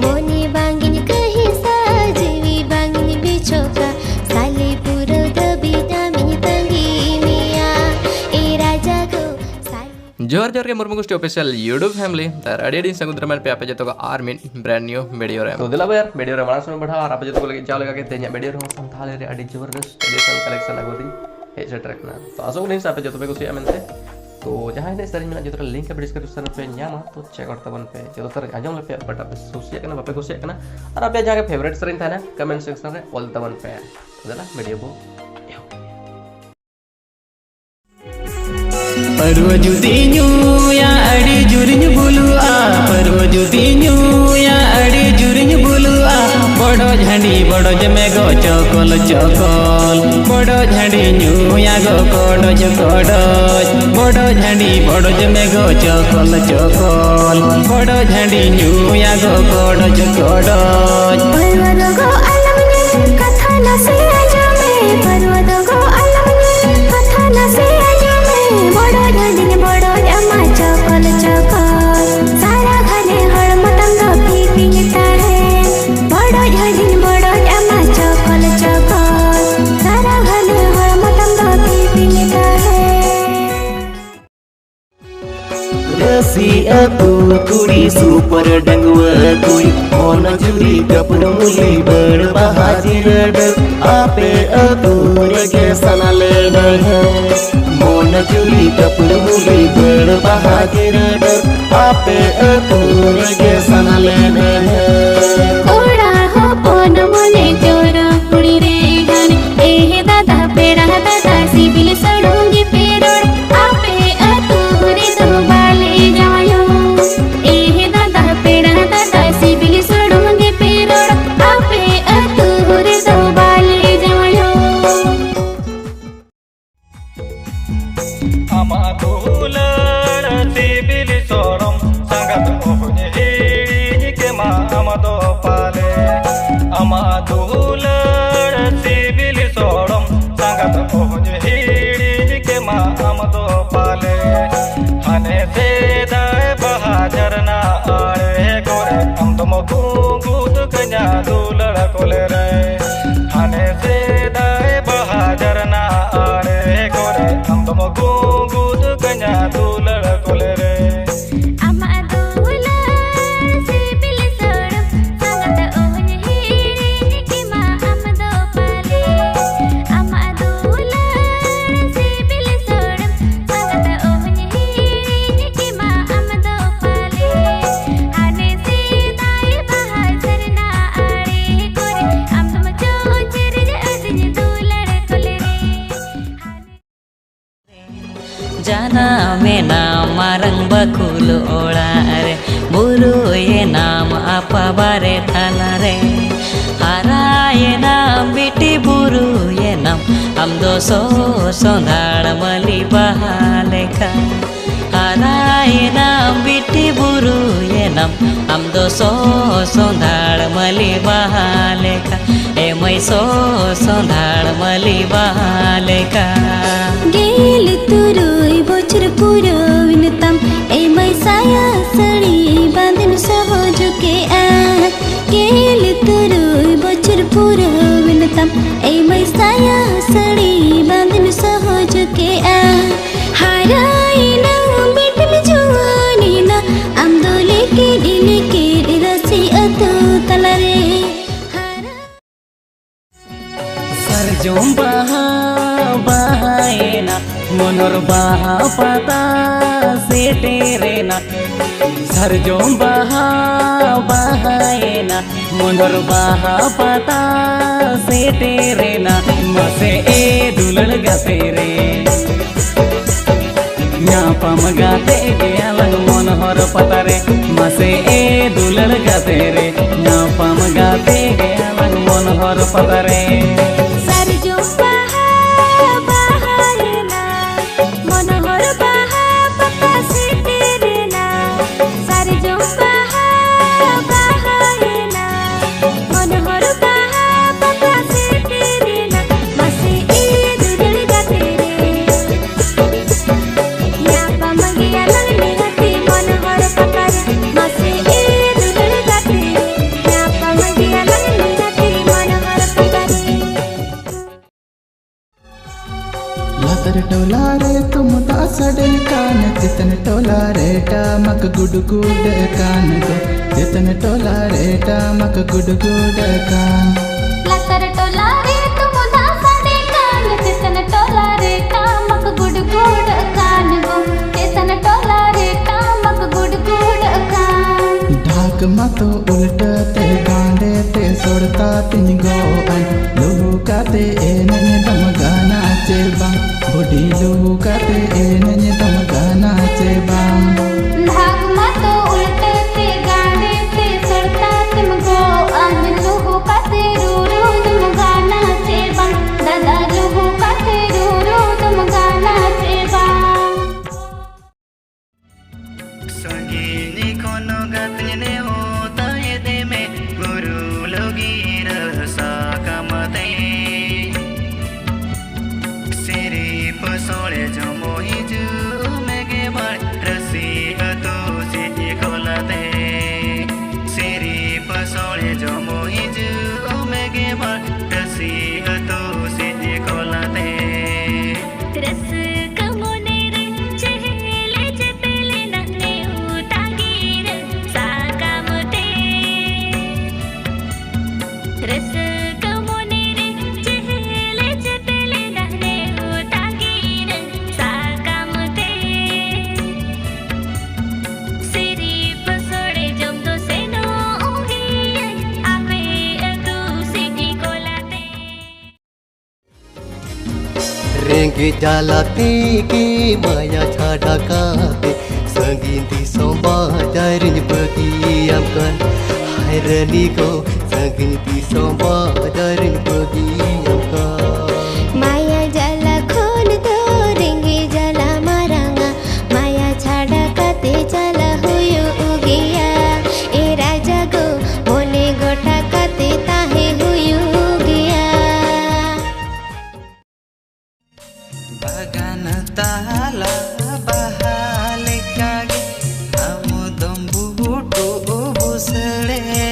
मोनी बांगिन कहीं साजवी बांगिन बिछोका साले पुरो दबी दामिन तंगी मिया ए राजा को जोर जोर के मुर्मू गोष्ठी ऑफिशियल यूट्यूब फैमिली तर अड़ी समुद्र में पे आप जो तो आर मिन ब्रांड न्यू वीडियो रे तो दिला यार वीडियो रे बड़ा समय बढ़ा और आप जो तो लगे चाव लगा के तेज वीडियो रे संथाले रे अड़ी जबरदस्त एडिशन कलेक्शन आगोदी हे सेट रखना तो आसो नहीं सापे जो तो पे कुछ आमनते तो जहां ने सरी में जो तो लिंक पे डिस्क्रिप्शन पे न्यामा तो चेक आउट तबन पे जो तो आजम पे बट आप सोसिया कना बापे कुछ कना और आप जाके फेवरेट सरी था ना कमेंट सेक्शन रे ऑल तबन पे दिला वीडियो को परवा जुदिन्यू या अड़ी जुरिन्यू बुलुआ परवा जुदिन्यू या अड़ी जुरिन्यू बुलुआ बड़ो झंडी बड़ो जमे गो चकल चकल बड़ो झंडी न्यू या गो कोडज कोडज बड़ो झंडी बड़ो जमे गो चकल चकल बड़ो झंडी न्यू या गो कोडज कोडज परवा गो अलमने कथा न से आजमे परवा गो अलमने कथा न से बड़ो झंडी बड़ो अम्मा चकल चकल सारा घने हड़ मतंग पीपीता है बड़ो झंडी बड़ो अम्मा चकल चकल सारा घने हड़ मतंग पीपीता है रसी aku kuri super dangwa kui on juri kapur muli berbahajir ape aku rege sanale mon juri kapur muli berbahajir ape aku rege sanale ओड़ा हो पोन मोले चोरा कुड़ी रे घन ए दादा पेड़ा दादा सिबिल सड़ूंगी पेरोड़ आपे अतुरे तो बाले जायो ए दादा पेड़ा दादा सिबिल सड़ूंगी पेरोड़ आपे अतुरे तो बाले जायो ama dular sibil sorom sangat ohne hiri ke ma amado pale ama dular sibil sorom sangat ohne hiri ke ma amado pale hane se dai bahajar na aare gore am tomo gut kanya dular kole re hane se dai bahajar na aare gore am tomo gut kanya dular kole re ama adular sibil sorom sangat ohne hiri ke ma amado pale ama adular sibil sorom sangat ohne hiri ke ma amado pale ane se dai bahajar na aare gore am tum chochir adin dular kole re जाना में नाम मारंग बकुल ओड़ा रे बुरु ये नाम आपा बारे थाला रे हरा ये नाम बेटी बुरु ये नाम हम दो सोंधाड़ मली बहाले का हरा ये नाम बेटी बुरु ये नाम हम दो सोंधाड़ मली बहाले का ए मैं सोंधाड़ मली बहाले का गेल तुरुई बोचर पुरो विनतम ए मैसाया सड़ी बांधन सहज के आ गेल तुरुई बोचर पुरो विनतम ए मैसाया सड़ी बांधन सहज के आ हाराई ना बेटल जुआनी ना आमदोले के दिल के रसी अतो तलरे सरजों बहा बहाएना मनोर बहा पता से तेरे ना सरजों बहा बहाएना मनोर बहा पता से तेरे ना मसे ए दुलड़ गते रे न्यापम गाते गया लग मनोहर पता रे मसे ए दुलड़ गते रे न्यापम गाते गया लग मनोहर पता रे सरजों बहा बहाएना मनोहर बहा पता से तेरे ना सरजों बहा बहाएना मनोहर बहा पता से तेरे ना मसे ए दुलड़ गते रे न्यापा मंगिया लगने गते मनोहर पता रे मसे ए दुलड़ गते gudugudakan go Jetan tola re tamak gudugudakan Latar tola re tumudha sadekan Jetan tola re tamak gudugudakan go Jetan tola re tamak gudugudakan ढाक मतो उल्टा ते गांडे ते सोड़ता तिन गोअन लोगो काते ए नन्य दम गाना चेबांग बुढ़ी लोगो काते ए नन्य दम गाना चेबांग धाग मतो उल्टे ते गाने ते सड़ता तिम गोअन लोगो काते रूरू तुम गाना चेबांग दादा लोगो काते रूरू तुम गाना चेबांग संगीनी कोनो गतने होता है दे में गुरु लोगी रसा कमते सिरी पसोड़े जो मोही जू में के बार रसी तो सीधी खोलते सिरी पसोड़े जो मोही जू में के बार रसी तो सीधी खोलते रस कमोने रे चहले चपेले नन्हे उतागीर साकामते रस कमोने रे चहले चपेले नन्हे उतागीर साकामते सिरी पसोड़े जम दो से नो उगी आपे तू सीधी कोलाते रेंगे जालाते की माया छाड़ा काते संगीन दी सोंबा दारिन बगियाम kan hairani ko संगीन दी सोंबा दारिन बगियाम kan माया जला खोल दो रेंगे जला मारांगा माया छाड़ा काते चला हुयो उगिया ए राजा गो मोने गोटा काते ताहे हुयो उगिया bagan tala bahale kage amu dombu budu busere